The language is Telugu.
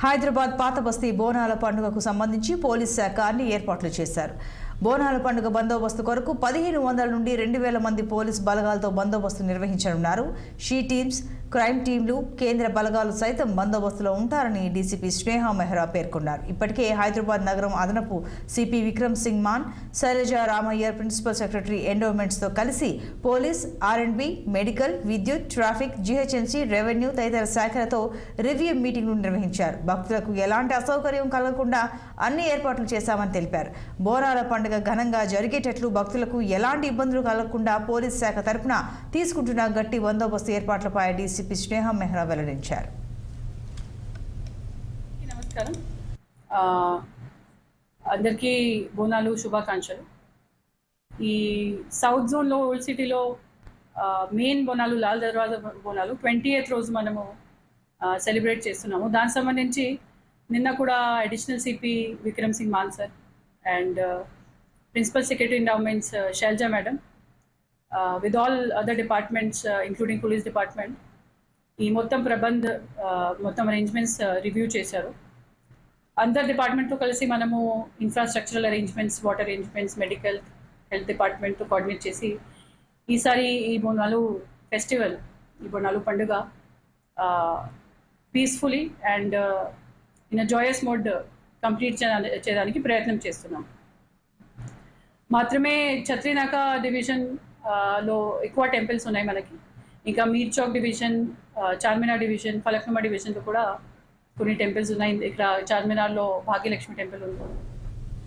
హైదరాబాద్ పాత బస్తీ బోనాల పండుగకు సంబంధించి పోలీస్ శాఖ అన్ని ఏర్పాట్లు చేశారు. బోనాల పండుగ బందోబస్తు కొరకు 1500 నుండి 2000 మంది పోలీస్ బలగాలతో బందోబస్తు నిర్వహించనున్నారు. షీ టీమ్స్, క్రైమ్ టీంలు, కేంద్ర బలగాలు సైతం బందోబస్తులో ఉంటారని డీసీపీ స్నేహా మెహ్రా పేర్కొన్నారు. ఇప్పటికే హైదరాబాద్ నగరం అదనపు CP Vikram Singh Mann, Shailaja Ramaiyer, principal secretary ఎండోమెంట్స్తో కలిసి పోలీస్, ఆర్ఎండ్బి, మెడికల్, విద్యుత్, ట్రాఫిక్, జీహెచ్ఎంసీ, రెవెన్యూ తదితర శాఖలతో రివ్యూ మీటింగ్లు నిర్వహించారు. భక్తులకు ఎలాంటి అసౌకర్యం కలగకుండా అన్ని ఏర్పాట్లు చేశామని తెలిపారు. బోనాల పండుగ ఘనంగా జరిగేటట్లు భక్తులకు ఎలాంటి ఇబ్బందులు కలగకుండా పోలీస్ శాఖ తరపున తీసుకుంటున్న గట్టి బందోబస్తు ఏర్పాట్లపై డీసీపీ స్నేహా మెహ్రా వెల్లడించారు. నమస్కారం, అందరికీ బోనాలు శుభాకాంక్షలు. ఈ సౌత్ జోన్లో ఓల్డ్ సిటీలో మెయిన్ బోనాలు లాల్ దర్వాజా బోనాలు 20th రోజు మనము సెలబ్రేట్ చేస్తున్నాము. దానికి సంబంధించి నిన్న కూడా additional CP Vikram Singh Mann sir and principal secretary endowments Shailaja madam with all other departments including police department ఈ మొత్తం మొత్తం అరేంజ్మెంట్స్ రివ్యూ చేశారు. అందర్ డిపార్ట్మెంట్తో కలిసి మనము infrastructural arrangements, water arrangements, medical, health డిపార్ట్మెంట్తో కోఆర్డినేట్ చేసి ఈసారి ఈ బోనాలు ఫెస్టివల్, ఈ బోనాలు పండుగ peacefully and in a joyous mode complete చేయడానికి ప్రయత్నం చేస్తున్నాం. మాత్రమే ఛత్రీనాకా డివిజన్లో ఎక్కువ టెంపుల్స్ ఉన్నాయి మనకి. ఇంకా మీర్ చౌక్ డివిజన్, చార్మినార్ డివిజన్, ఫలక్నుమా డివిజన్లో కూడా కొన్ని టెంపుల్స్ ఉన్నాయి. ఇక్కడ చార్మినార్లో భాగ్యలక్ష్మి టెంపుల్ ఉంది.